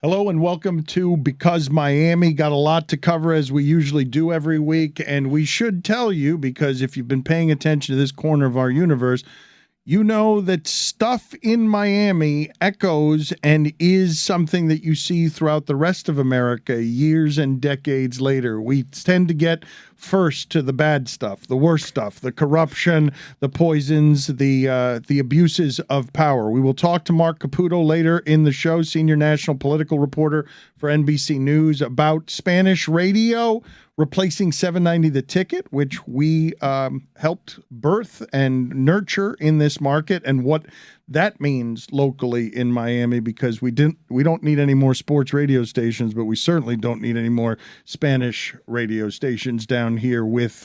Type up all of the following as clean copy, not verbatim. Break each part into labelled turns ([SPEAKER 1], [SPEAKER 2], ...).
[SPEAKER 1] Hello and welcome to Because Miami. Got a lot to cover as we usually do every week, and we should tell you, because if you've been paying attention to this corner of our universe, you know that stuff in Miami echoes and is something that you see throughout the rest of America years and decades later. We tend to get first to the bad stuff, the worst stuff, the corruption, the poisons, the abuses of power. We will talk to Marc Caputo later in the show, senior national political reporter for NBC News, about Spanish radio replacing 790 The Ticket, which we helped birth and nurture in this market, and what that means locally in Miami, because we don't need any more sports radio stations, but we certainly don't need any more Spanish radio stations down here with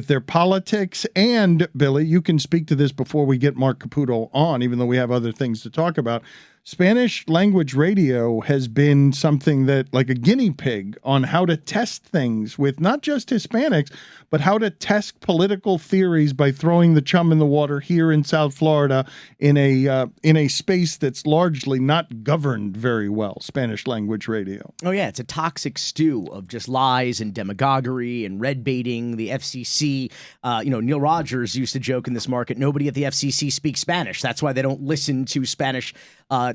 [SPEAKER 1] their politics. And Billy, you can speak to this before we get Marc Caputo on, even though we have other things to talk about. Spanish language radio has been something that, like a guinea pig on how to test things with not just Hispanics, but how to test political theories by throwing the chum in the water here in South Florida in a space that's largely not governed very well, Spanish language radio.
[SPEAKER 2] Oh, yeah. It's a toxic stew of just lies and demagoguery and red baiting. The FCC, Neil Rogers used to joke in this market, nobody at the FCC speaks Spanish. That's why they don't listen to Spanish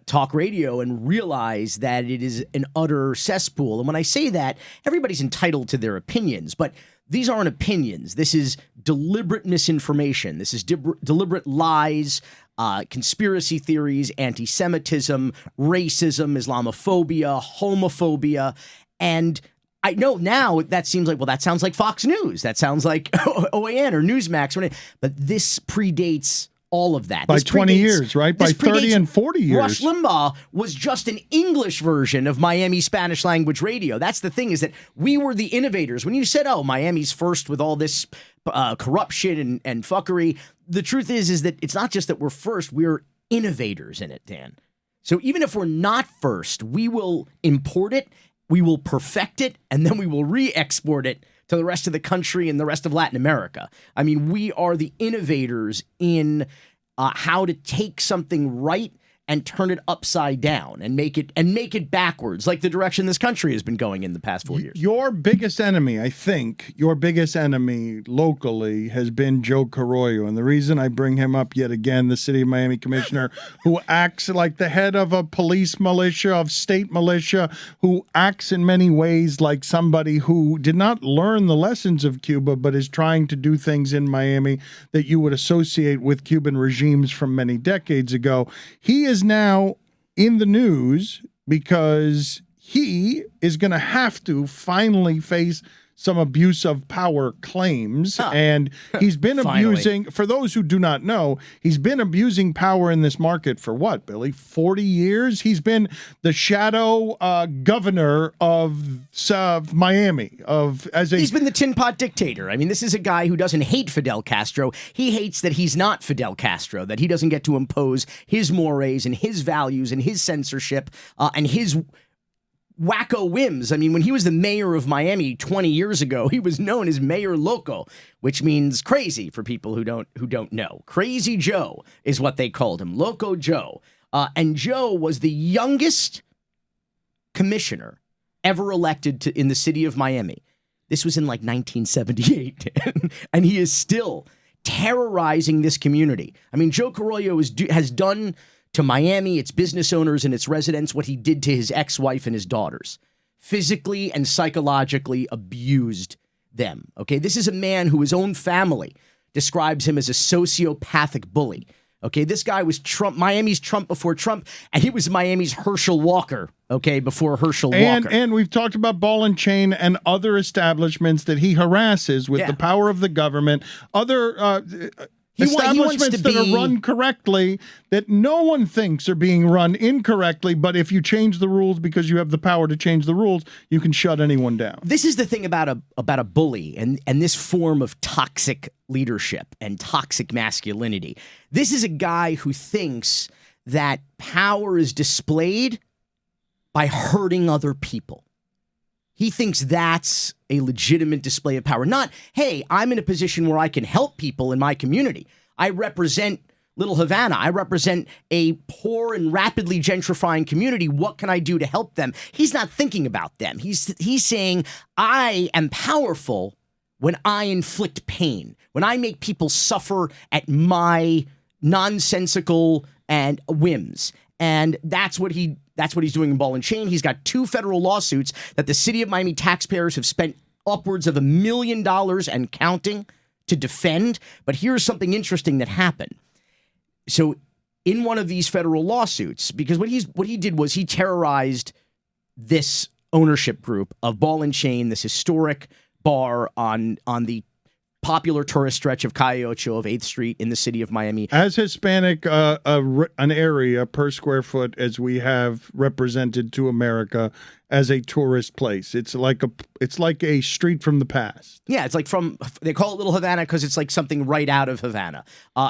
[SPEAKER 2] talk radio and realize that it is an utter cesspool. And when I say that, everybody's entitled to their opinions, but these aren't opinions. This is deliberate misinformation. This is deliberate lies, conspiracy theories, anti-Semitism, racism, Islamophobia, homophobia. And I know now that seems like, well, that sounds like Fox News. That sounds like OAN or Newsmax. But this predates all of that.
[SPEAKER 1] By 20 years, right? By 30 and 40 years.
[SPEAKER 2] Rush Limbaugh was just an English version of Miami Spanish language radio. That's the thing, is that we were the innovators. When you said, oh, Miami's first with all this corruption and fuckery, the truth is that it's not just that we're first, we're innovators in it, Dan. So even if we're not first, we will import it, we will perfect it, and then we will re-export it to the rest of the country and the rest of Latin America. I mean, we are the innovators in how to take something right and turn it upside down and make it backwards, like the direction this country has been going in the past 4 years.
[SPEAKER 1] Your biggest enemy, I think, locally has been Joe Carollo. And the reason I bring him up yet again, the city of Miami commissioner, who acts like the head of a police militia, of state militia, who acts in many ways like somebody who did not learn the lessons of Cuba, but is trying to do things in Miami that you would associate with Cuban regimes from many decades ago. He is now in the news because he is going to have to finally face some abuse of power claims. And he's been abusing, for those who do not know, he's been abusing power in this market for what, Billy? 40 years? He's been the shadow governor of Miami. He's
[SPEAKER 2] been the tin pot dictator. I mean, this is a guy who doesn't hate Fidel Castro. He hates that he's not Fidel Castro, that he doesn't get to impose his mores and his values and his censorship and his wacko whims. I mean, when he was the mayor of Miami 20 years ago, he was known as Mayor Loco, which means crazy for people who don't know. Crazy Joe is what they called him, Loco Joe. And Joe was the youngest commissioner ever elected in the city of Miami. This was in like 1978, and he is still terrorizing this community. I mean, Joe Carollo has done to Miami, its business owners and its residents, what he did to his ex-wife and his daughters. Physically and psychologically abused them. Okay, this is a man who his own family describes him as a sociopathic bully. Okay, this guy was Miami's Trump before Trump, and he was Miami's Herschel Walker, okay, before Herschel Walker.
[SPEAKER 1] And we've talked about Ball and Chain and other establishments that he harasses with the power of the government. Other establishments that are run correctly, that no one thinks are being run incorrectly, but if you change the rules because you have the power to change the rules, you can shut anyone down.
[SPEAKER 2] This is the thing about a bully and this form of toxic leadership and toxic masculinity. This is a guy who thinks that power is displayed by hurting other people. He thinks that's a legitimate display of power. Not, hey, I'm in a position where I can help people in my community. I represent Little Havana. I represent a poor and rapidly gentrifying community. What can I do to help them? He's not thinking about them. He's saying, I am powerful when I inflict pain, when I make people suffer at my nonsensical and whims. And that's what he's doing in Ball and Chain. He's got 2 federal lawsuits that the city of Miami taxpayers have spent upwards of $1 million and counting to defend. But here's something interesting that happened. So in one of these federal lawsuits, because what he did was he terrorized this ownership group of Ball and Chain, this historic bar on the popular tourist stretch of Calle Ocho of 8th Street in the city of Miami.
[SPEAKER 1] As Hispanic, an area per square foot as we have represented to America as a tourist place. It's like a street from the past.
[SPEAKER 2] Yeah, it's like they call it Little Havana because it's like something right out of Havana.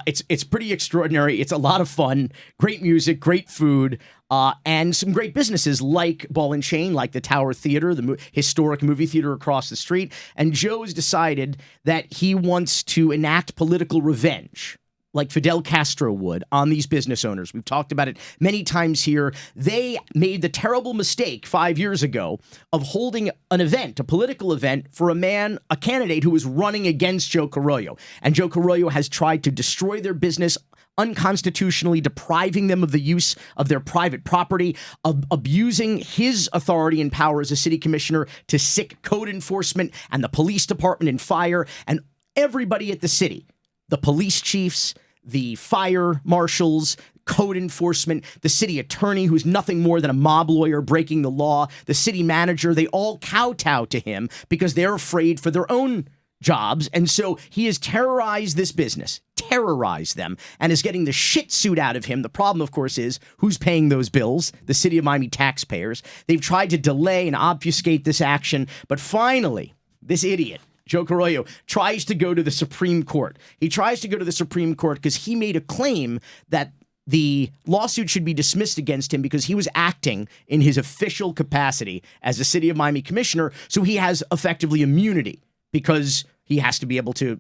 [SPEAKER 2] It's pretty extraordinary. It's a lot of fun, great music, great food, and some great businesses like Ball and Chain, like the Tower Theater, the historic movie theater across the street. And Joe has decided that he wants to enact political revenge, like Fidel Castro would, on these business owners. We've talked about it many times here. They made the terrible mistake 5 years ago of holding an event, a political event, for a candidate who was running against Joe Carollo. And Joe Carollo has tried to destroy their business unconstitutionally, depriving them of the use of their private property, of abusing his authority and power as a city commissioner to sic code enforcement and the police department and fire and everybody at the city. The police chiefs, the fire marshals, code enforcement, the city attorney, who's nothing more than a mob lawyer breaking the law, the city manager, they all kowtow to him because they're afraid for their own jobs. And so he has terrorized this business, terrorized them, and is getting the shit suit out of him. The problem, of course, is who's paying those bills? The city of Miami taxpayers. They've tried to delay and obfuscate this action, but finally, this idiot, Joe Carollo, tries to go to the Supreme Court. He tries to go to the Supreme Court because he made a claim that the lawsuit should be dismissed against him because he was acting in his official capacity as a city of Miami commissioner, so he has effectively immunity because he has to be able to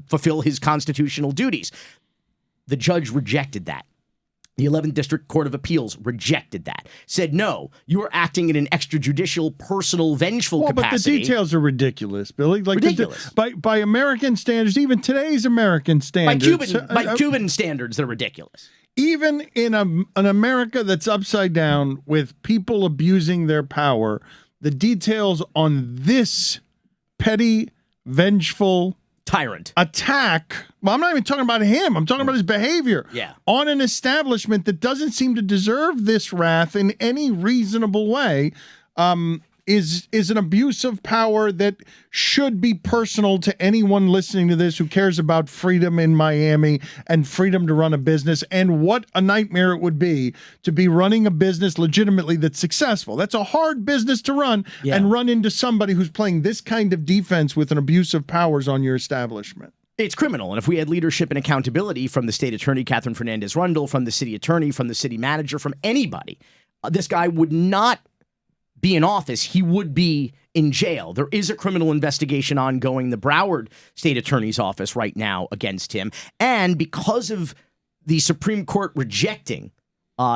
[SPEAKER 2] fulfill his constitutional duties. The judge rejected that. The 11th District Court of Appeals rejected that. Said, no, you are acting in an extrajudicial, personal, vengeful capacity.
[SPEAKER 1] But the details are ridiculous, Billy. Like
[SPEAKER 2] ridiculous.
[SPEAKER 1] By American standards, even today's American standards.
[SPEAKER 2] By Cuban standards, they're ridiculous.
[SPEAKER 1] Even in an America that's upside down with people abusing their power, the details on this petty, vengeful
[SPEAKER 2] tyrant
[SPEAKER 1] attack. Well, I'm not even talking about him. I'm talking about his behavior on an establishment that doesn't seem to deserve this wrath in any reasonable way. Is an abuse of power that should be personal to anyone listening to this who cares about freedom in Miami and freedom to run a business, and what a nightmare it would be to be running a business legitimately that's successful. That's a hard business to run and run into somebody who's playing this kind of defense with an abuse of powers on your establishment.
[SPEAKER 2] It's criminal. And if we had leadership and accountability from the state attorney, Catherine Fernandez-Rundle, from the city attorney, from the city manager, from anybody, this guy would not be in office. He would be in jail. There is a criminal investigation ongoing, the Broward State Attorney's Office right now against him. And because of the Supreme Court rejecting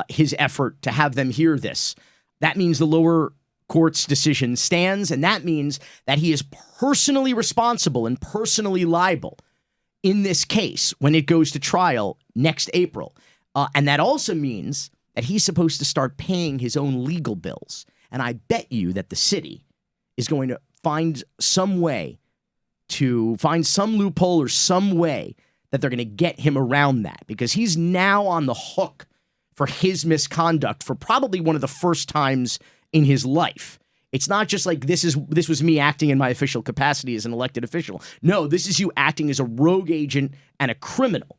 [SPEAKER 2] his effort to have them hear this, that means the lower court's decision stands, and that means that he is personally responsible and personally liable in this case when it goes to trial next April. And that also means that he's supposed to start paying his own legal bills. And I bet you that the city is going to find some way to find some loophole or some way that they're going to get him around that, because he's now on the hook for his misconduct for probably one of the first times in his life. It's not just like this was me acting in my official capacity as an elected official. No, this is you acting as a rogue agent and a criminal,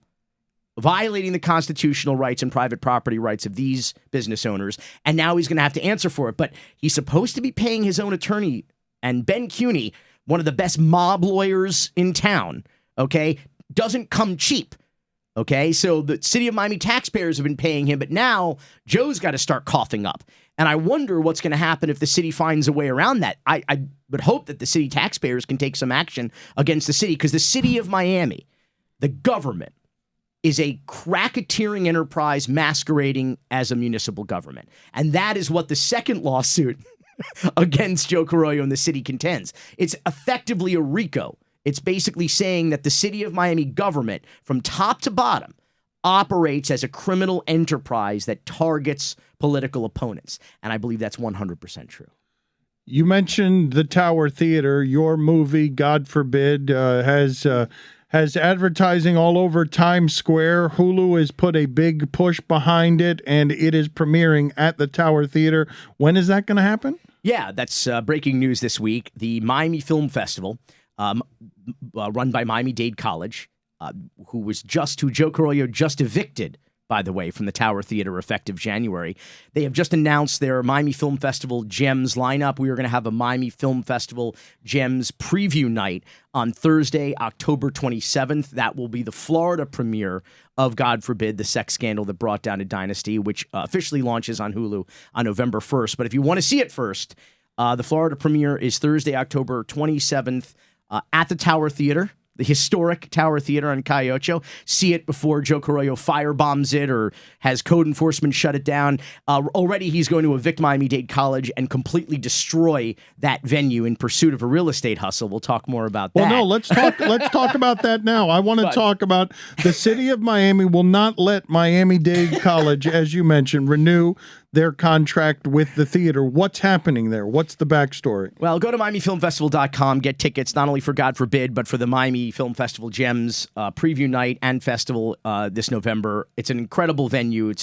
[SPEAKER 2] violating the constitutional rights and private property rights of these business owners, and now he's going to have to answer for it. But he's supposed to be paying his own attorney, and Ben Cuney, one of the best mob lawyers in town, okay, doesn't come cheap, okay? So the city of Miami taxpayers have been paying him, but now Joe's got to start coughing up. And I wonder what's going to happen if the city finds a way around that. I would hope that the city taxpayers can take some action against the city, because the city of Miami, the government, is a racketeering enterprise masquerading as a municipal government. And that is what the second lawsuit against Joe Carollo and the city contends. It's effectively a RICO. It's basically saying that the city of Miami government, from top to bottom, operates as a criminal enterprise that targets political opponents. And I believe that's 100% true.
[SPEAKER 1] You mentioned the Tower Theater. Your movie, God forbid, has advertising all over Times Square. Hulu has put a big push behind it, and it is premiering at the Tower Theater. When is that going to happen?
[SPEAKER 2] Yeah, that's breaking news this week. The Miami Film Festival, run by Miami-Dade College, who Joe Carollo just evicted, by the way, from the Tower Theater effective January. They have just announced their Miami Film Festival Gems lineup. We are going to have a Miami Film Festival Gems preview night on Thursday, October 27th. That will be the Florida premiere of God Forbid, the sex scandal that brought down a dynasty, which officially launches on Hulu on November 1st. But if you want to see it first, the Florida premiere is Thursday, October 27th at the Tower Theater. The historic Tower Theater on Calle. See it before Joe Carollo firebombs it or has code enforcement shut it down. Already he's going to evict Miami-Dade College and completely destroy that venue in pursuit of a real estate hustle. We'll talk more about that.
[SPEAKER 1] Well, no, let's talk about that now. I want to talk about the city of Miami will not let Miami-Dade College, as you mentioned, renew their contract with the theater. What's happening there? What's the backstory?
[SPEAKER 2] Well, go to MiamiFilmFestival.com, get tickets not only for God Forbid, but for the Miami Film Festival Gems preview night and festival this November. It's an incredible venue.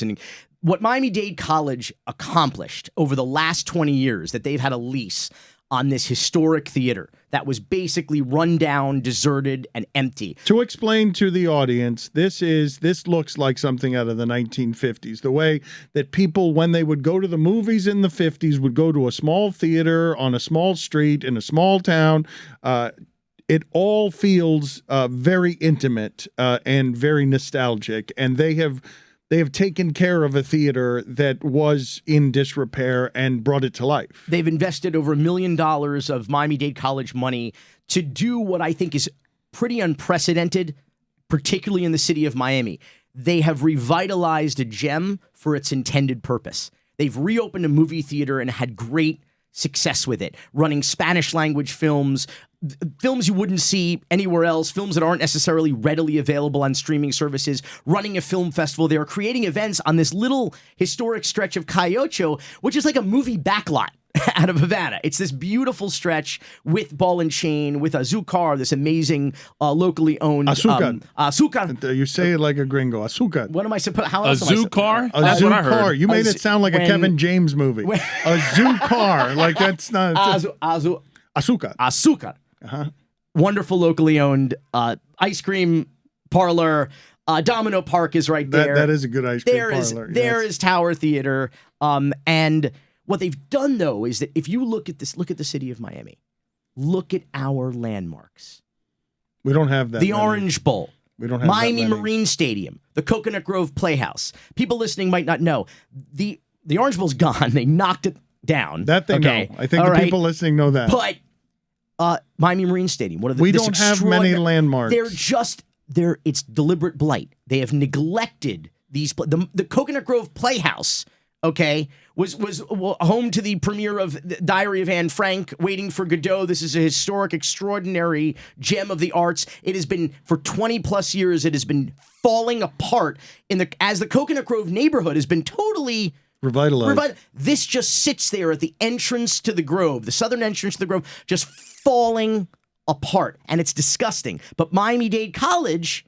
[SPEAKER 2] What Miami-Dade College accomplished over the last 20 years that they've had a lease on this historic theater that was basically run down, deserted, and empty.
[SPEAKER 1] To explain to the audience, this looks like something out of the 1950s. The way that people, when they would go to the movies in the 50s, would go to a small theater on a small street in a small town. It all feels very intimate and very nostalgic, and they have taken care of a theater that was in disrepair and brought it to life.
[SPEAKER 2] They've invested over $1 million of Miami-Dade College money to do what I think is pretty unprecedented, particularly in the city of Miami. They have revitalized a gem for its intended purpose. They've reopened a movie theater and had great success with it, running Spanish language films you wouldn't see anywhere else, films that aren't necessarily readily available on streaming services, running a film festival. They are creating events on this little historic stretch of Calle, which is like a movie backlot out of Havana. It's this beautiful stretch with Ball and Chain, with Azúcar, this amazing locally owned
[SPEAKER 1] Azúcar. You say it like a gringo. Azúcar.
[SPEAKER 2] What am I supposed? How else?
[SPEAKER 3] Azúcar.
[SPEAKER 1] That's what I heard. You made it sound like a Kevin James movie. Azúcar. Like that's not. Azúcar.
[SPEAKER 2] Azúcar. Wonderful locally owned ice cream parlor. Domino Park is right there.
[SPEAKER 1] That is a good ice cream parlor.
[SPEAKER 2] There is Tower Theater. And what they've done, though, is that if you look at the city of Miami, look at our landmarks.
[SPEAKER 1] We don't have that.
[SPEAKER 2] The Orange Bowl.
[SPEAKER 1] We don't have
[SPEAKER 2] Miami
[SPEAKER 1] that
[SPEAKER 2] Marine Stadium. The Coconut Grove Playhouse. People listening might not know. The Orange Bowl's gone. They knocked it down.
[SPEAKER 1] That they know. I think the people listening know that.
[SPEAKER 2] But Miami Marine Stadium.
[SPEAKER 1] We don't have many landmarks.
[SPEAKER 2] It's deliberate blight. They have neglected these. The Coconut Grove Playhouse, was home to the premiere of the Diary of Anne Frank, Waiting for Godot. This is a historic, extraordinary gem of the arts. It has been, for 20 plus years, it has been falling apart as the Coconut Grove neighborhood has been totally revitalized. This just sits there at the entrance to the Grove, the southern entrance to the Grove, just falling apart, and it's disgusting. But Miami-Dade College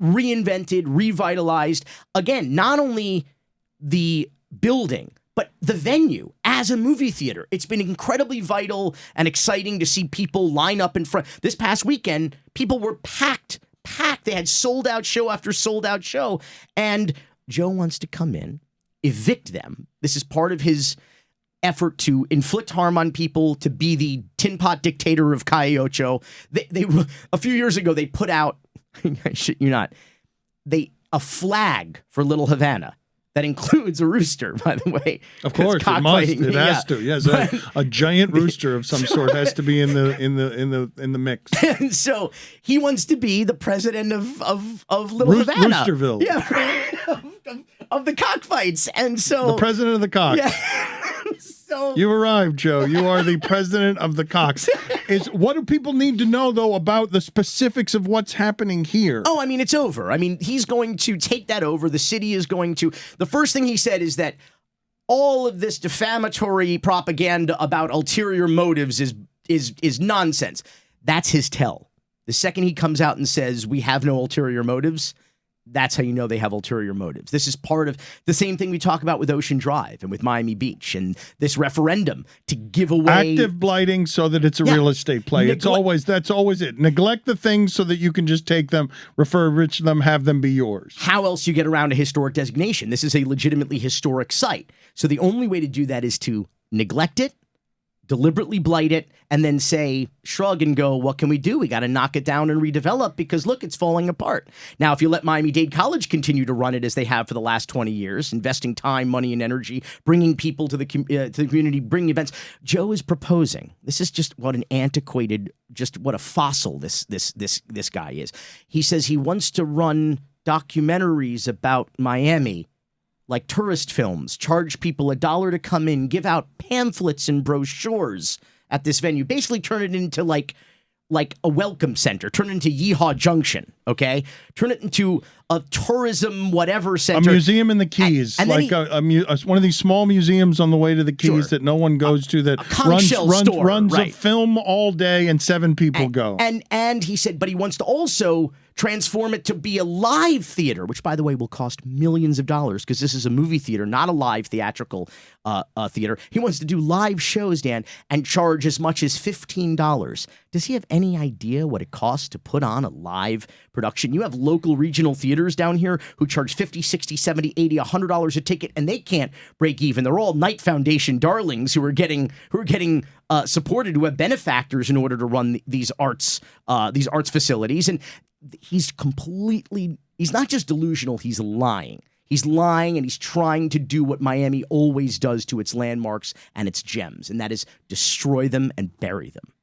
[SPEAKER 2] reinvented, revitalized, again, not only the building, but the venue as a movie theater. It's been incredibly vital and exciting to see people line up in front. This past weekend, people were packed. They had sold-out show after sold-out show, and Joe wants to come in, evict them. This is part of his effort to inflict harm on people, to be the tin pot dictator of Calle. They a few years ago, they put out, I shit you not, a flag for Little Havana, That includes a rooster, by the way.
[SPEAKER 1] Of course, it must.
[SPEAKER 2] Cockfighting,
[SPEAKER 1] It has to. Yes, a giant rooster of some sort has to be in the mix.
[SPEAKER 2] And so he wants to be the president of Little Havana.
[SPEAKER 1] Roosterville.
[SPEAKER 2] Yeah, of the cockfights. And so
[SPEAKER 1] the president of the cock.
[SPEAKER 2] Yeah. So
[SPEAKER 1] you arrived, Joe. You are the president of the cocks. What do people need to know, though, about the specifics of what's happening here?
[SPEAKER 2] Oh, I mean, it's over. I mean, he's going to take that over. The city is going to. The first thing he said is that all of this defamatory propaganda about ulterior motives is nonsense. That's his tell. The second he comes out and says we have no ulterior motives, that's how you know they have ulterior motives. This is part of the same thing we talk about with Ocean Drive and with Miami Beach and this referendum to give away
[SPEAKER 1] active blighting so that it's a real estate play. That's always it. Neglect the things so that you can just take them, refurbish them, have them be yours.
[SPEAKER 2] How else you get around a historic designation? This is a legitimately historic site. So the only way to do that is to neglect it, deliberately blight it, and then say, shrug and go, what can we do? We got to knock it down and redevelop because, look, it's falling apart. Now, if you let Miami-Dade College continue to run it as they have for the last 20 years, investing time, money, and energy, bringing people to the community, bringing events, Joe is proposing. This is just what an antiquated, just what a fossil this guy is. He says he wants to run documentaries about Miami, like tourist films, charge people $1 to come in, give out pamphlets and brochures at this venue. Basically turn it into like a welcome center. Turn it into Yeehaw Junction, okay? Turn it into a tourism whatever center.
[SPEAKER 1] A museum in the Keys, and like one of these small museums on the way to the Keys that no one goes to, that runs a film all day and 7 people go.
[SPEAKER 2] And he said, but he wants to also transform it to be a live theater, which, by the way, will cost millions of dollars because this is a movie theater, not a live theatrical theater. He wants to do live shows, Dan, and charge as much as $15. Does he have any idea what it costs to put on a live production? You have local regional theaters down here who charge $50, $60, $70, $80, $100 a ticket, and they can't break even. They're all Knight Foundation darlings who are getting supported, who have benefactors in order to run these arts facilities. And he's not just delusional, he's lying. He's lying, and he's trying to do what Miami always does to its landmarks and its gems, and that is destroy them and bury them.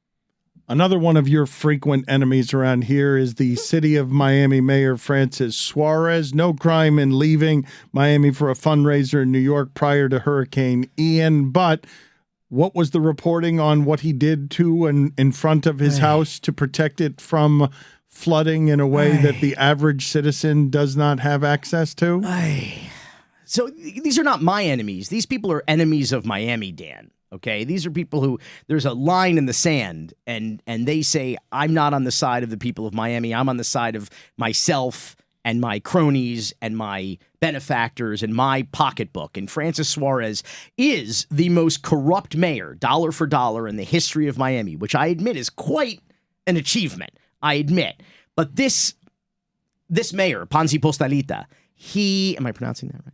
[SPEAKER 1] Another one of your frequent enemies around here is the city of Miami Mayor Francis Suarez. No crime in leaving Miami for a fundraiser in New York prior to Hurricane Ian, but what was the reporting on what he did to and in front of his house to protect it from flooding in a way that the average citizen does not have access to?
[SPEAKER 2] So these are not my enemies. These people are enemies of Miami, Dan. Okay, these are people who there's a line in the sand, and they say, I'm not on the side of the people of Miami. I'm on the side of myself and my cronies and my benefactors and my pocketbook. And Francis Suarez is the most corrupt mayor, dollar for dollar, in the history of Miami, which I admit is quite an achievement. I admit. But this mayor, Ponzi Postalita, am I pronouncing that right?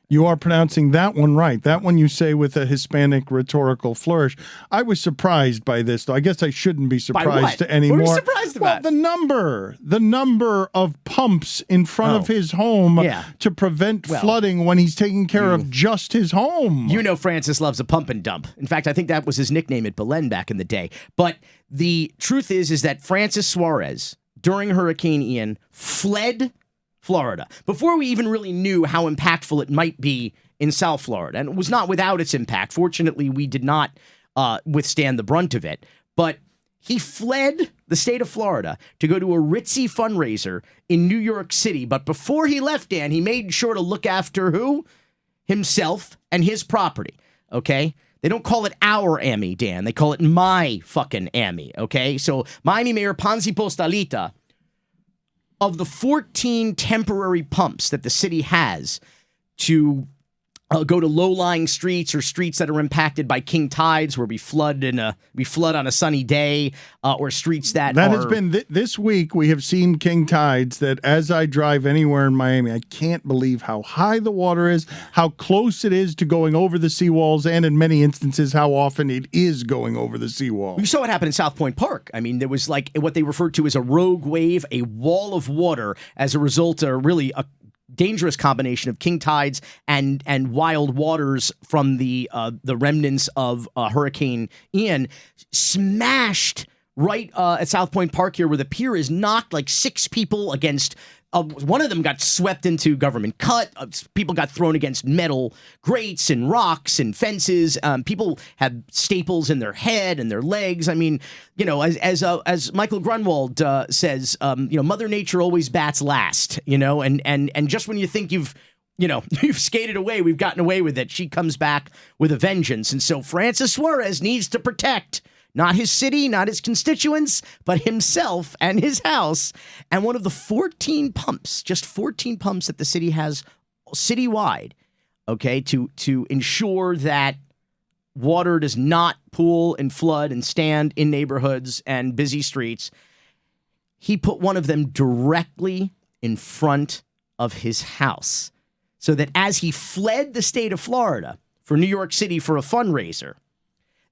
[SPEAKER 1] You are pronouncing that one right. That one you say with a Hispanic rhetorical flourish. I was surprised by this, though. I guess I shouldn't be surprised anymore.
[SPEAKER 2] What were you surprised about?
[SPEAKER 1] Well, the number of pumps in front of his home to prevent flooding when he's taking care of just his home.
[SPEAKER 2] You know Francis loves a pump and dump. In fact, I think that was his nickname at Belen back in the day. But the truth is that Francis Suarez, during Hurricane Ian, fled Florida before we even really knew how impactful it might be in South Florida. And it was not without its impact. Fortunately, we did not withstand the brunt of it. But he fled the state of Florida to go to a ritzy fundraiser in New York City. But before he left, Dan, he made sure to look after who? Himself and his property. Okay? They don't call it our Amy, Dan. They call it my fucking Amy. Okay? So Miami Mayor Ponzi Postalita, of the 14 temporary pumps that the city has to go to low-lying streets or streets that are impacted by king tides, where we flood on a sunny day, or streets that
[SPEAKER 1] has been this week. We have seen king tides that, as I drive anywhere in Miami, I can't believe how high the water is, how close it is to going over the seawalls, and in many instances, how often it is going over the seawall.
[SPEAKER 2] You saw what happened in South Point Park. I mean, there was like what they referred to as a rogue wave, a wall of water as a result of really a dangerous combination of king tides and wild waters from the remnants of Hurricane Ian smashed right at South Point Park here, where the pier is knocked, like 6 people against. One of them got swept into government cut. People got thrown against metal grates and rocks and fences. People had staples in their head and their legs. I mean, you know, as Michael Grunwald says, you know, Mother Nature always bats last. You know, and just when you think you've skated away, we've gotten away with it, she comes back with a vengeance. And so Francis Suarez needs to protect not his city, not his constituents, but himself and his house. And one of the 14 pumps, just 14 pumps that the city has citywide, okay, to ensure that water does not pool and flood and stand in neighborhoods and busy streets. He put one of them directly in front of his house so that as he fled the state of Florida for New York City for a fundraiser,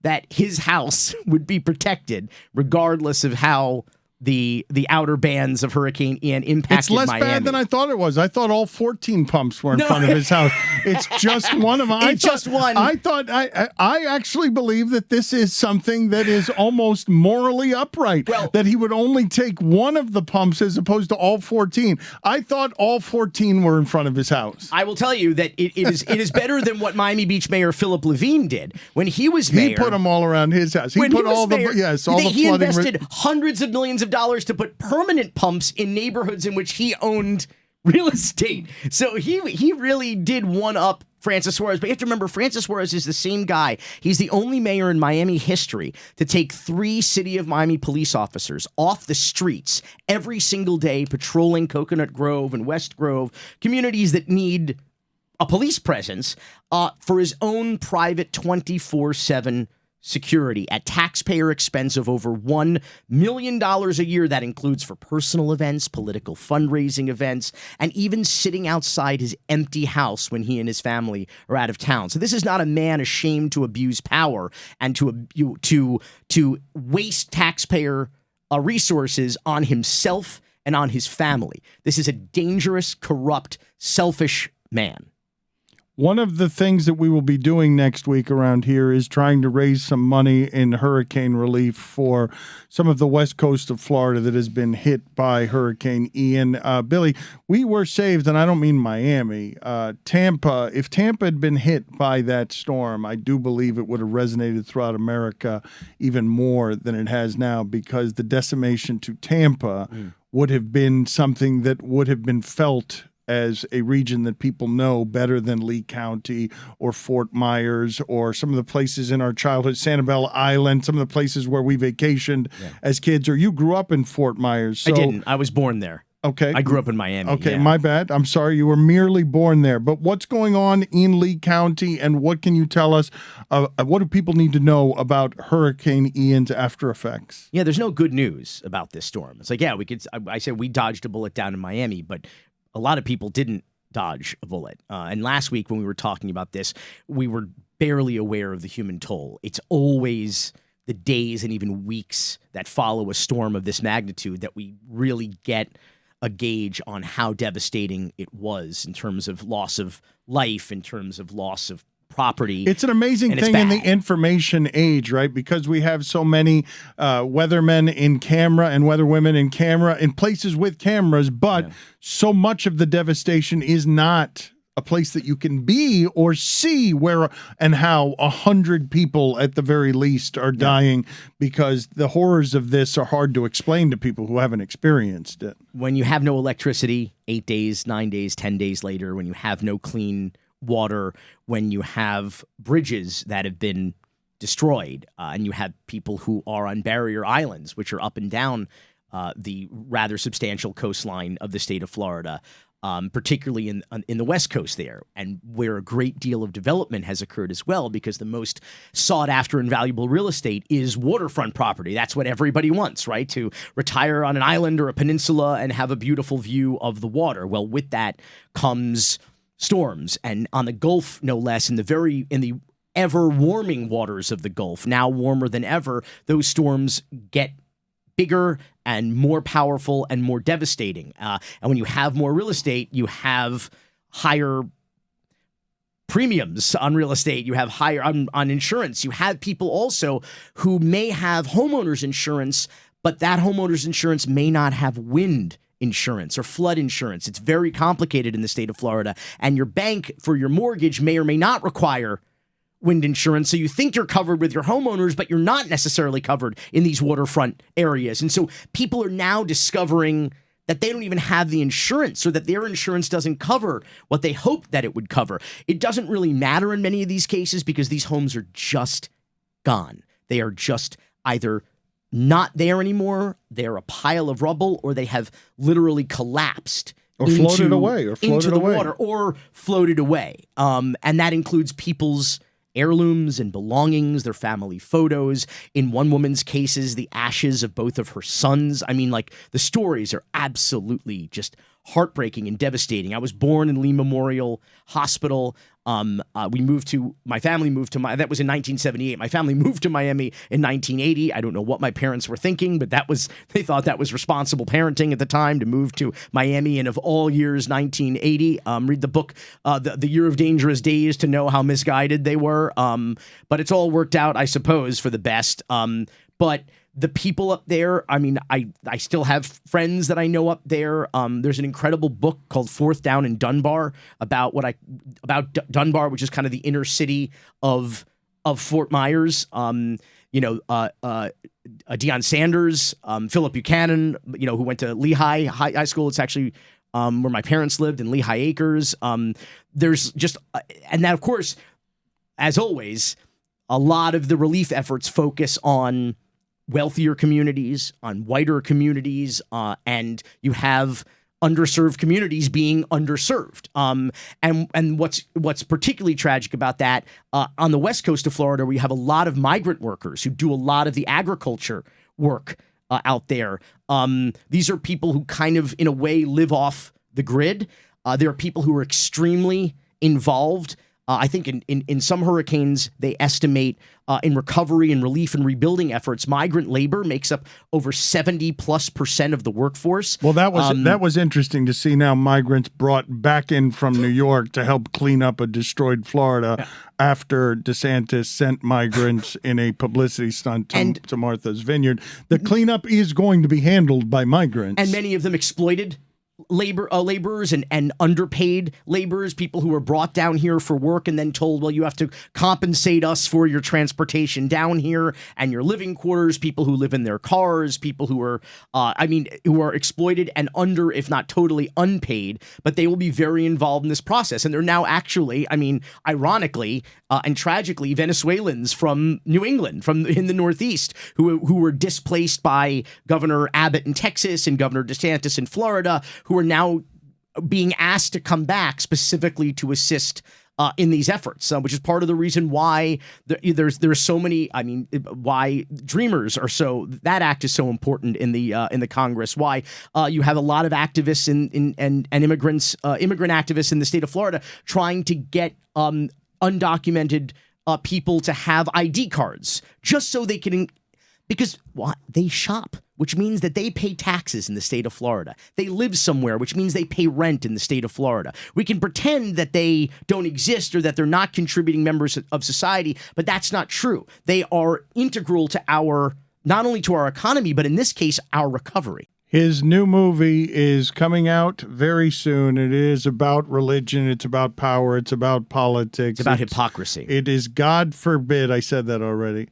[SPEAKER 2] that his house would be protected regardless of how the outer bands of Hurricane Ian impacted
[SPEAKER 1] It's less
[SPEAKER 2] Miami.
[SPEAKER 1] bad than I thought it was. I thought all 14 pumps were in front of his house. It's just one of them.
[SPEAKER 2] Just one.
[SPEAKER 1] I actually believe that this is something that is almost morally upright, that he would only take one of the pumps as opposed to all 14. I thought all 14 were in front of his house.
[SPEAKER 2] I will tell you that it is better than what Miami Beach Mayor Philip Levine did when he was mayor.
[SPEAKER 1] He put them all around his house. He put all the flooding.
[SPEAKER 2] He invested hundreds of millions of dollars to put permanent pumps in neighborhoods in which he owned real estate. So he really did one up Francis Suarez. But you have to remember, Francis Suarez is the same guy. He's the only mayor in Miami history to take 3 City of Miami police officers off the streets every single day, patrolling Coconut Grove and West Grove, communities that need a police presence, for his own private 24/7 security at taxpayer expense of over $1 million a year. That includes for personal events, political fundraising events, and even sitting outside his empty house when he and his family are out of town. So this is not a man ashamed to abuse power and to waste taxpayer resources on himself and on his family. This is a dangerous, corrupt, selfish man.
[SPEAKER 1] One of the things that we will be doing next week around here is trying to raise some money in hurricane relief for some of the west coast of Florida that has been hit by Hurricane Ian. Billy, we were saved, and I don't mean Miami. Tampa, if Tampa had been hit by that storm, I do believe it would have resonated throughout America even more than it has now, because the decimation to Tampa would have been something that would have been felt as a region that people know better than Lee County or Fort Myers or some of the places in our childhood, Sanibel Island, some of the places where we vacationed as kids. Or you grew up in Fort Myers. So,
[SPEAKER 2] I didn't. I was born there.
[SPEAKER 1] Okay.
[SPEAKER 2] I grew up in Miami.
[SPEAKER 1] Okay, my bad. I'm sorry. You were merely born there. But what's going on in Lee County, and what can you tell us? What do people need to know about Hurricane Ian's after effects?
[SPEAKER 2] Yeah, there's no good news about this storm. It's like, yeah, I said we dodged a bullet down in Miami, but a lot of people didn't dodge a bullet. And last week when we were talking about this, we were barely aware of the human toll. It's always the days and even weeks that follow a storm of this magnitude that we really get a gauge on how devastating it was in terms of loss of life, in terms of loss of property.
[SPEAKER 1] It's an amazing thing in the information age, right? Because we have so many weathermen in camera and weatherwomen in camera in places with cameras, but so much of the devastation is not a place that you can be or see where and how 100 people at the very least are dying, because the horrors of this are hard to explain to people who haven't experienced it.
[SPEAKER 2] When you have no electricity 8 days, 9 days, 10 days later, when you have no clean water, when you have bridges that have been destroyed, and you have people who are on barrier islands, which are up and down the rather substantial coastline of the state of Florida, particularly in the West Coast there, and where a great deal of development has occurred as well, because the most sought after and valuable real estate is waterfront property. That's what everybody wants, right? To retire on an island or a peninsula and have a beautiful view of the water. Well, with that comes storms, and on the Gulf, no less, in the ever warming waters of the Gulf, now warmer than ever, those storms get bigger and more powerful and more devastating. And when you have more real estate, you have higher premiums on real estate. You have higher on insurance. You have people also who may have homeowners insurance, but that homeowners insurance may not have wind insurance or flood insurance. It's very complicated in the state of Florida. And your bank for your mortgage may or may not require wind insurance. So you think you're covered with your homeowners, but you're not necessarily covered in these waterfront areas. And so people are now discovering that they don't even have the insurance, or that their insurance doesn't cover what they hoped that it would cover. It doesn't really matter in many of these cases because these homes are just gone. They are just either not there anymore, they're a pile of rubble, or they have literally collapsed.
[SPEAKER 1] Or floated away.
[SPEAKER 2] Into the water, or floated away. And that includes people's heirlooms and belongings, their family photos. In one woman's cases, the ashes of both of her sons. I mean, like, the stories are absolutely just heartbreaking and devastating. I was born in Lee Memorial Hospital. My family moved to that was in 1978. My family moved to Miami in 1980. I don't know what my parents were thinking, but they thought that was responsible parenting at the time to move to Miami. And of all years, 1980. Read the book, The Year of Dangerous Days, to know how misguided they were. But it's all worked out, I suppose, for the best. But the people up there, I mean, I still have friends that I know up there. There's an incredible book called Fourth Down in Dunbar about Dunbar, which is kind of the inner city of Fort Myers. Deion Sanders, Philip Buchanan, who went to Lehigh High School. It's actually where my parents lived, in Lehigh Acres. There's just, and that, of course, as always, a lot of the relief efforts focus on wealthier communities, on whiter communities, and you have underserved communities being underserved. And what's particularly tragic about that, on the west coast of Florida, where you have a lot of migrant workers who do a lot of the agriculture work out there. These are people who kind of, in a way, live off the grid. There are people who are extremely involved. I think in some hurricanes, they estimate in recovery and relief and rebuilding efforts, migrant labor makes up over 70+% of the workforce.
[SPEAKER 1] Well, that was interesting to see now migrants brought back in from New York to help clean up a destroyed Florida after DeSantis sent migrants in a publicity stunt to Martha's Vineyard. The cleanup is going to be handled by migrants.
[SPEAKER 2] And many of them exploited laborers and underpaid laborers, people who were brought down here for work and then told, well, you have to compensate us for your transportation down here and your living quarters, people who live in their cars, people who are, who are exploited and under, if not totally unpaid, but they will be very involved in this process. And they're now actually, ironically and tragically, Venezuelans from New England, in the Northeast, who were displaced by Governor Abbott in Texas and Governor DeSantis in Florida, who are now being asked to come back specifically to assist in these efforts, which is part of the reason why there's so many. Why Dreamers are that act is so important in the Congress. Why you have a lot of activists and immigrant activists in the state of Florida trying to get undocumented people to have ID cards just so they can. Because they shop, which means that they pay taxes in the state of Florida. They live somewhere, which means they pay rent in the state of Florida. We can pretend that they don't exist or that they're not contributing members of society, but that's not true. They are integral to not only to our economy, but in this case, our recovery.
[SPEAKER 1] His new movie is coming out very soon. It is about religion. It's about power. It's about politics.
[SPEAKER 2] It's about hypocrisy.
[SPEAKER 1] It is, God forbid, I said that already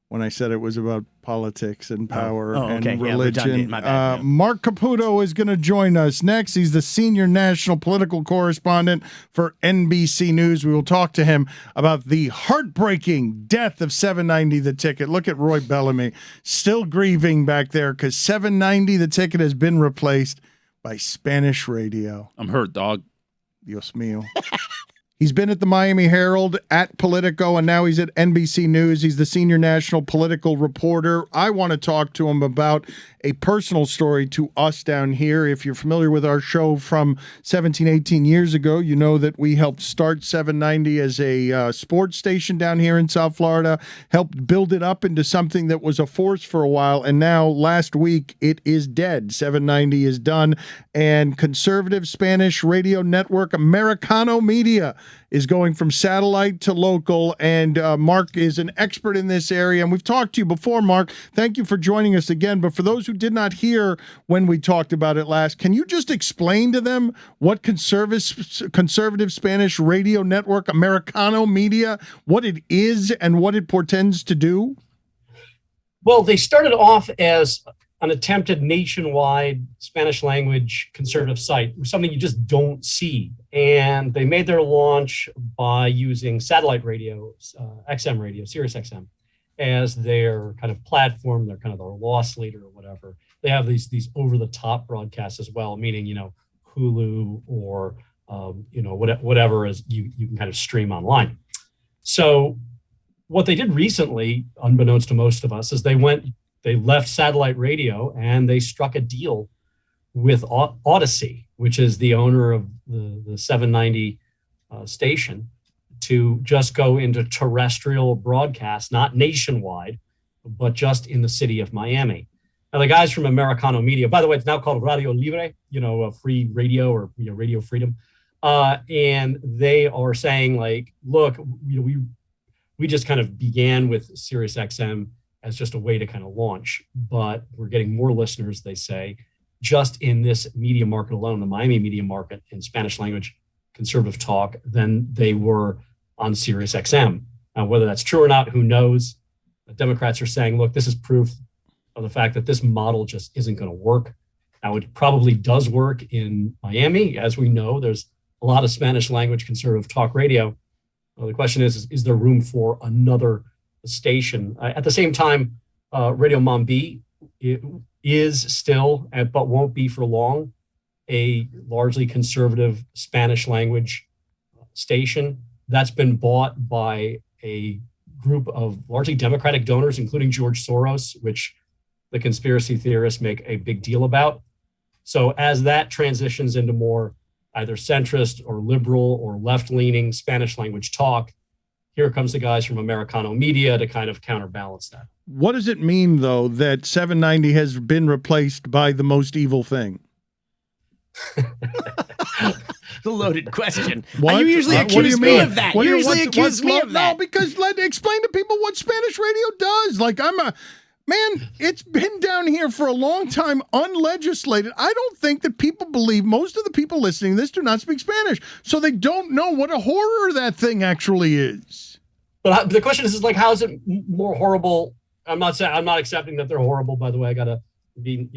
[SPEAKER 1] when I said it was about politics and power and religion.
[SPEAKER 2] Yeah, my bad,
[SPEAKER 1] Marc Caputo is going to join us next. He's the senior national political correspondent for NBC News. We will talk to him about the heartbreaking death of 790 The Ticket. Look at Roy Bellamy, still grieving back there because 790 The Ticket has been replaced by Spanish radio.
[SPEAKER 3] I'm hurt, dog.
[SPEAKER 1] Dios mío. He's been at the Miami Herald, at Politico, and now he's at NBC News. He's the senior national political reporter. I want to talk to him about a personal story to us down here. If you're familiar with our show from 17, 18 years ago, you know that we helped start 790 as a sports station down here in South Florida, helped build it up into something that was a force for a while, and now last week it is dead. 790 is done, and conservative Spanish radio network Americano Media is going from satellite to local, and Mark is an expert in this area, and we've talked to you before, Mark. Thank you for joining us again, but for those who did not hear when we talked about it last, can you just explain to them what conservative Spanish radio network Americano Media, what it is and what it portends to do?
[SPEAKER 3] Well, they started off as an attempted nationwide Spanish language conservative site, something you just don't see. And they made their launch by using satellite radio, XM radio, Sirius XM, as their kind of platform, their kind of their loss leader or whatever. They have these over-the-top broadcasts as well, meaning, Hulu or, whatever is you can kind of stream online. So what they did recently, unbeknownst to most of us, is they left satellite radio and they struck a deal with Odyssey, which is the owner of the 790 station, to just go into terrestrial broadcast, not nationwide, but just in the city of Miami. Now, the guys from Americano Media, by the way, it's now called Radio Libre, free radio or radio freedom. And they are saying, like, look, we just kind of began with Sirius XM as just a way to kind of launch, but we're getting more listeners, they say, just in this media market alone, the Miami media market in Spanish language conservative talk, than they were on Sirius XM. Now, whether that's true or not, who knows? The Democrats are saying, look, this is proof of the fact that this model just isn't going to work. Now, it probably does work in Miami. As we know, there's a lot of Spanish language conservative talk radio. Well, the question is there room for another station? At the same time, Radio Mambi is still, but won't be for long, a largely conservative Spanish language station that's been bought by a group of largely Democratic donors, including George Soros, which the conspiracy theorists make a big deal about. So as that transitions into more either centrist or liberal or left-leaning Spanish language talk, here comes the guys from Americano Media to kind of counterbalance that.
[SPEAKER 1] What does it mean, though, that 790 has been replaced by the most evil thing?
[SPEAKER 2] The loaded question.
[SPEAKER 1] What?
[SPEAKER 2] You usually accuse me of that. You usually accuse me of that.
[SPEAKER 1] No, because explain to people what Spanish radio does. Like, man, it's been down here for a long time, unlegislated. I don't think that people believe, most of the people listening to this do not speak Spanish, so they don't know what a horror that thing actually is.
[SPEAKER 3] But the question is like, how is it more horrible? I'm not accepting that they're horrible, by the way. I got to be,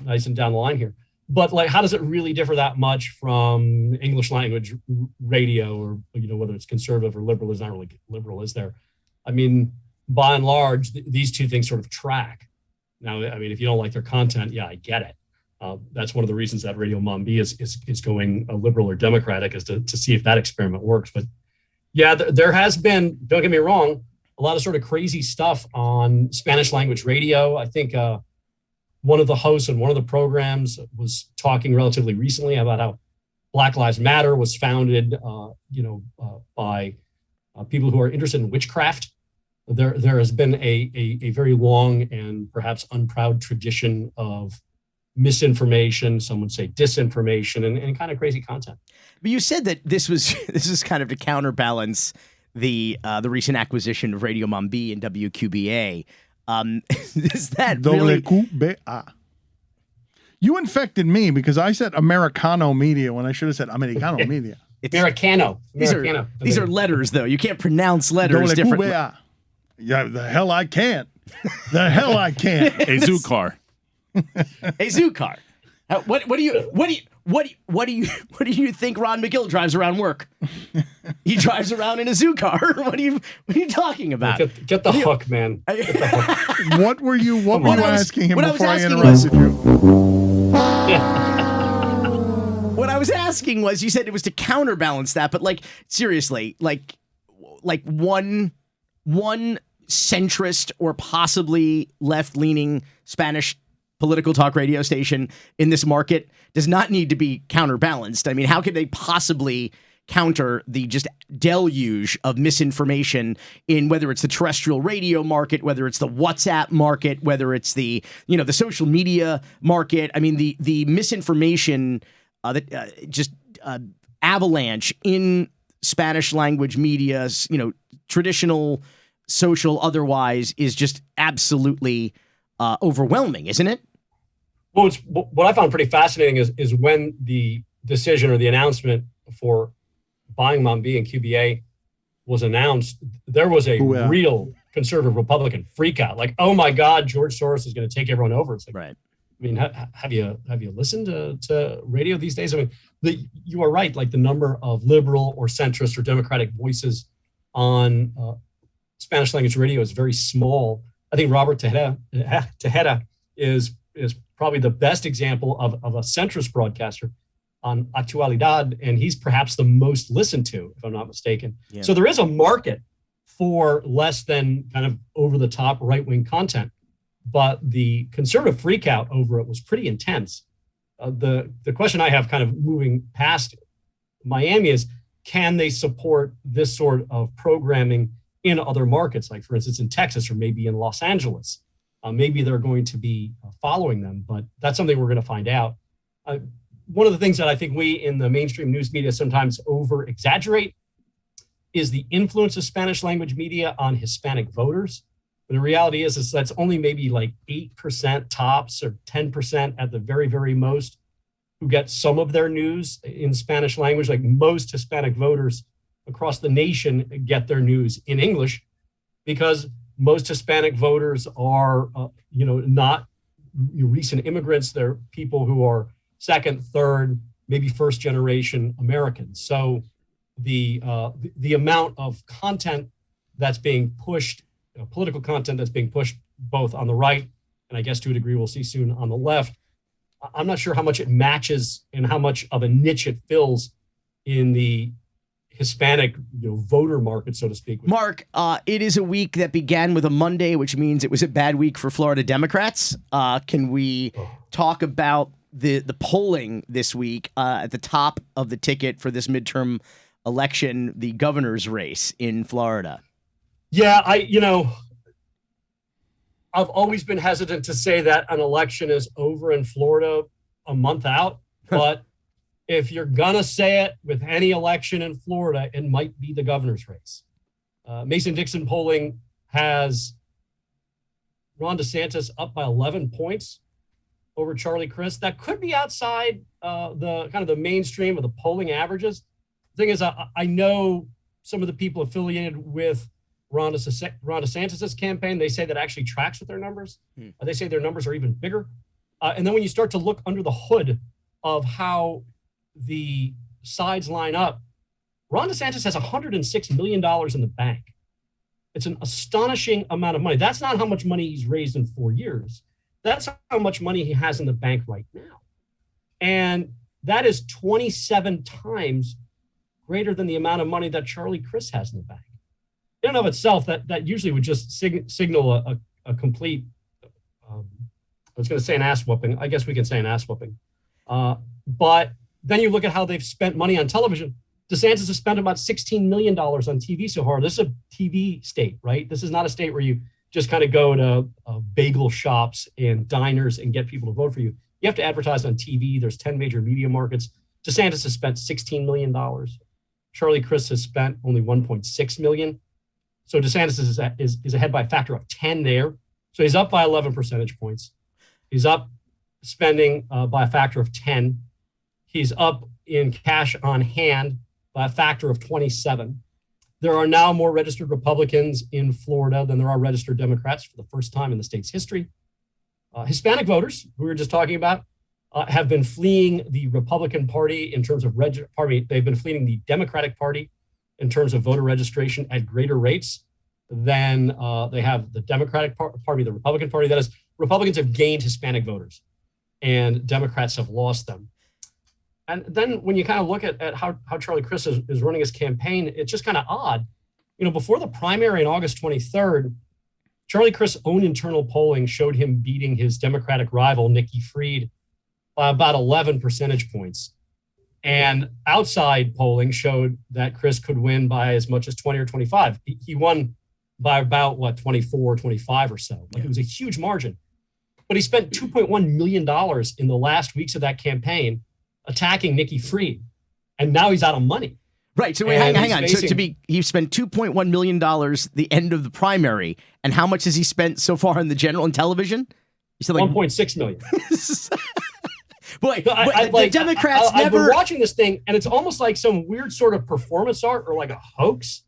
[SPEAKER 3] nice and down the line here. But like, how does it really differ that much from English language radio, or, whether it's conservative or liberal? Is not really liberal, is there? I mean, by and large, these two things sort of track. Now, I mean, if you don't like their content, yeah, I get it. That's one of the reasons that Radio Mambi is going liberal or democratic, is to see if that experiment works. But yeah, there has been, don't get me wrong, a lot of sort of crazy stuff on Spanish language radio. I think one of the hosts in one of the programs was talking relatively recently about how Black Lives Matter was founded, by people who are interested in witchcraft. There has been a very long and perhaps unproud tradition of misinformation, some would say disinformation, and kind of crazy content.
[SPEAKER 2] But you said that this is kind of to counterbalance the recent acquisition of Radio Mambi and WQBA. Is that really?
[SPEAKER 1] WQBA. You infected me because I said Americano Media when I should have said Americano Media.
[SPEAKER 2] It's
[SPEAKER 3] Americano.
[SPEAKER 2] These are letters, though. You can't pronounce letters differently.
[SPEAKER 1] Yeah, the hell I can't. The hell I can't.
[SPEAKER 4] A zoo car.
[SPEAKER 2] A zoo car. What do you think Ron McGill drives around work? He drives around in a zoo car. What are you talking about?
[SPEAKER 3] Get the hook, man. Get the hook.
[SPEAKER 1] What were you asking him before I
[SPEAKER 2] interrupted
[SPEAKER 1] you?
[SPEAKER 2] What I was asking was, you said it was to counterbalance that, but like seriously, like one centrist or possibly left-leaning Spanish political talk radio station in this market does not need to be counterbalanced. I mean, how could they possibly counter the just deluge of misinformation in whether it's the terrestrial radio market, whether it's the WhatsApp market, whether it's the, the social media market? I mean, the misinformation avalanche in Spanish language media, traditional, social, otherwise, is just absolutely overwhelming, isn't it?
[SPEAKER 3] Well, what I found pretty fascinating is when the decision or the announcement for buying Mombi and QBA was announced, there was a real conservative Republican freak out. Like, oh my God, George Soros is going to take everyone over. It's like,
[SPEAKER 2] right.
[SPEAKER 3] I mean, have you listened to radio these days? I mean, you are right. Like the number of liberal or centrist or Democratic voices on Spanish language radio is very small. I think Robert Tejeda is probably the best example of a centrist broadcaster on Actualidad, and he's perhaps the most listened to, if I'm not mistaken. Yeah. So there is a market for less than kind of over-the-top right-wing content, but the conservative freakout over it was pretty intense. The question I have kind of moving past Miami is, can they support this sort of programming in other markets, like for instance in Texas or maybe in Los Angeles? Maybe they're going to be following them, but that's something we're going to find out. One of the things that I think we in the mainstream news media sometimes over-exaggerate is the influence of Spanish language media on Hispanic voters. But the reality is that's only maybe like 8% tops or 10% at the very, very most who get some of their news in Spanish language. Like most Hispanic voters across the nation get their news in English, because most Hispanic voters are, not recent immigrants. They're people who are second, third, maybe first generation Americans. So the amount of content that's being pushed, political content that's being pushed both on the right, and I guess to a degree we'll see soon on the left, I'm not sure how much it matches and how much of a niche it fills in the Hispanic voter market, so to speak.
[SPEAKER 2] Mark, it is a week that began with a Monday, which means it was a bad week for Florida Democrats. Can we talk about the polling this week at the top of the ticket for this midterm election, the governor's race in Florida?
[SPEAKER 3] Yeah, I've always been hesitant to say that an election is over in Florida a month out, but if you're gonna say it with any election in Florida, it might be the governor's race. Mason-Dixon polling has Ron DeSantis up by 11 points over Charlie Crist. That could be outside the kind of the mainstream of the polling averages. The thing is, I know some of the people affiliated with Ron DeSantis' campaign. They say that actually tracks with their numbers. They say their numbers are even bigger. And then when you start to look under the hood of how the sides line up, Ron DeSantis has $106 million in the bank. It's an astonishing amount of money. That's not how much money he's raised in 4 years. That's how much money he has in the bank right now. And that is 27 times greater than the amount of money that Charlie Crist has in the bank. In and of itself, that usually would just signal a complete, I was going to say an ass whooping. I guess we can say an ass whooping. But then you look at how they've spent money on television. DeSantis has spent about $16 million on TV so far. This is a TV state, right? This is not a state where you just kind of go to bagel shops and diners and get people to vote for you. You have to advertise on TV. There's 10 major media markets. DeSantis has spent $16 million. Charlie Crist has spent only $1.6 million. So DeSantis is ahead by a factor of 10 there. So he's up by 11 percentage points. He's up spending by a factor of 10. He's up in cash on hand by a factor of 27. There are now more registered Republicans in Florida than there are registered Democrats for the first time in the state's history. Hispanic voters, who we were just talking about, have been fleeing the Republican Party in terms of they've been fleeing the Democratic Party in terms of voter registration at greater rates than they have the Democratic Party, the Republican Party. That is, Republicans have gained Hispanic voters and Democrats have lost them. And then when you kind of look at how Charlie Crist is running his campaign, it's just kind of odd. Before the primary on August 23rd, Charlie Crist's own internal polling showed him beating his Democratic rival, Nikki Fried, by about 11 percentage points. And outside polling showed that Crist could win by as much as 20 or 25. He won by about, 24, 25 or so. It was a huge margin. But he spent $2.1 million in the last weeks of that campaign attacking Nikki Fried. And now he's out of money.
[SPEAKER 2] Right. So wait, hang on. He spent $2.1 million the end of the primary. And how much has he spent so far in the general and television? You said like
[SPEAKER 3] $1.6 million.
[SPEAKER 2] Boy,
[SPEAKER 3] so
[SPEAKER 2] the Democrats
[SPEAKER 3] I've
[SPEAKER 2] never
[SPEAKER 3] been watching this thing, and it's almost like some weird sort of performance art or like a hoax.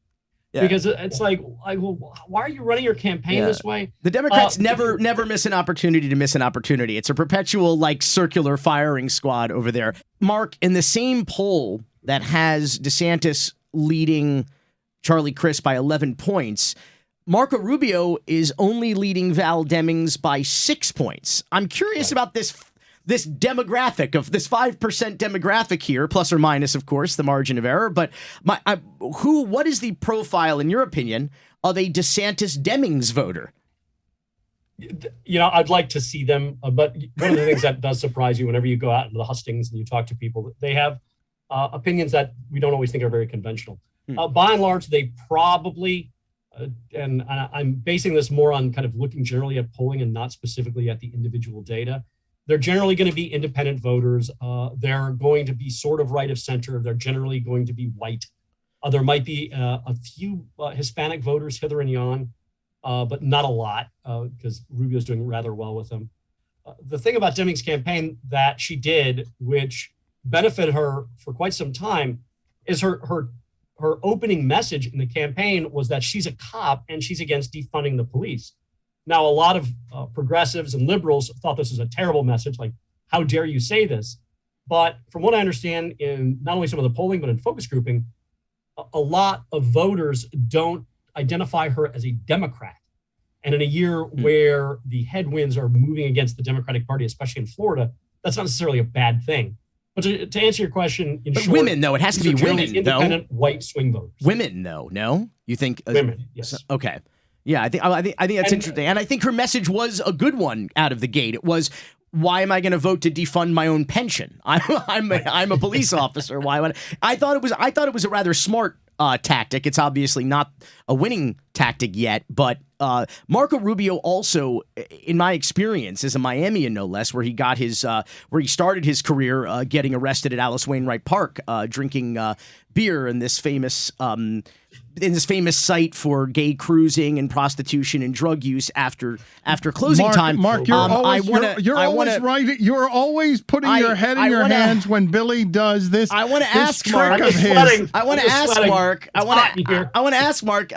[SPEAKER 3] Yeah. Because it's like, why are you running your campaign this way?
[SPEAKER 2] The Democrats never miss an opportunity to miss an opportunity. It's a perpetual circular firing squad over there. Mark, in the same poll that has DeSantis leading Charlie Crist by 11 points, Marco Rubio is only leading Val Demings by 6 points. I'm curious about this demographic of this 5% demographic here, plus or minus, of course, the margin of error. But what is the profile, in your opinion, of a DeSantis Demings voter?
[SPEAKER 3] I'd like to see them, but one of the things that does surprise you whenever you go out into the hustings and you talk to people, they have opinions that we don't always think are very conventional. By and large, they probably, and I'm basing this more on kind of looking generally at polling and not specifically at the individual data. They're generally going to be independent voters. They're going to be sort of right of center. They're generally going to be white. There might be a few Hispanic voters hither and yon, but not a lot because Rubio's doing rather well with them. The thing about Demings' campaign that she did, which benefited her for quite some time, is her opening message in the campaign was that she's a cop and she's against defunding the police. Now, a lot of progressives and liberals thought this was a terrible message, like, how dare you say this? But from what I understand in not only some of the polling, but in focus grouping, a lot of voters don't identify her as a Democrat. And in a year where the headwinds are moving against the Democratic Party, especially in Florida, that's not necessarily a bad thing. But to answer your question, in short,
[SPEAKER 2] women, though, it has to be women,
[SPEAKER 3] independent white swing voters.
[SPEAKER 2] Women, though, no? You think
[SPEAKER 3] women? Yes.
[SPEAKER 2] Okay. Yeah, I think that's interesting, and I think her message was a good one out of the gate. It was, why am I going to vote to defund my own pension? I'm a police officer. Why would I thought it was a rather smart tactic. It's obviously not a winning tactic yet, but Marco Rubio also, in my experience, is a Miamian no less, where he got his where he started his career getting arrested at Alice Wainwright Park, drinking beer in this famous site for gay cruising and prostitution and drug use after closing time.
[SPEAKER 1] Mark, you're always putting your head in your hands when Billy does this.
[SPEAKER 2] I want to ask
[SPEAKER 1] Mark.
[SPEAKER 2] I want to ask Mark.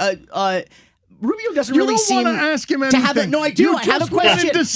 [SPEAKER 2] Rubio doesn't really seem
[SPEAKER 1] to ask him anything.
[SPEAKER 2] No, I do. I have a question.
[SPEAKER 3] I don't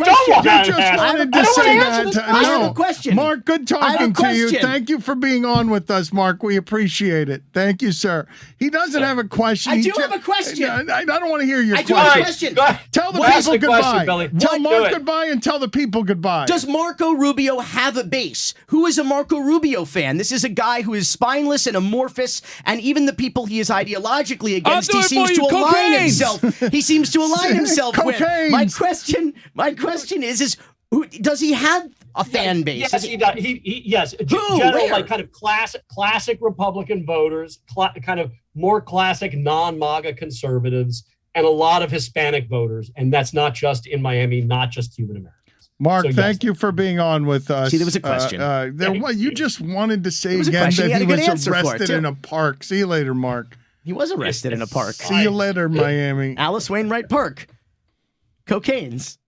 [SPEAKER 3] want to.
[SPEAKER 1] You just wanted to say that.
[SPEAKER 2] I have a question.
[SPEAKER 1] Mark, good talking to you. Thank you for being on with us, Mark. We appreciate it. Thank you, sir. He doesn't have a question.
[SPEAKER 2] I do have a question.
[SPEAKER 1] I don't want to hear your question.
[SPEAKER 2] I do have a question.
[SPEAKER 1] Tell the people goodbye. Tell Mark goodbye and tell the people goodbye.
[SPEAKER 2] Does Marco Rubio have a base? Who is a Marco Rubio fan? This is a guy who is spineless and amorphous, and even the people he is ideologically against, he seems to align himself. He seems to align himself with. My question is does he have a fan base?
[SPEAKER 3] Yes, he does. Yes, general, like kind of classic Republican voters, kind of more classic non-MAGA conservatives, and a lot of Hispanic voters, and that's not just in Miami, not just Cuban Americans.
[SPEAKER 1] Mark, thank you for being on with us.
[SPEAKER 2] See, there was a question.
[SPEAKER 1] You just wanted to say again that he was arrested in a park. See you later, Mark.
[SPEAKER 2] He was arrested in a park.
[SPEAKER 1] See you later, Miami.
[SPEAKER 2] Alice Wainwright Park. Cocaine's.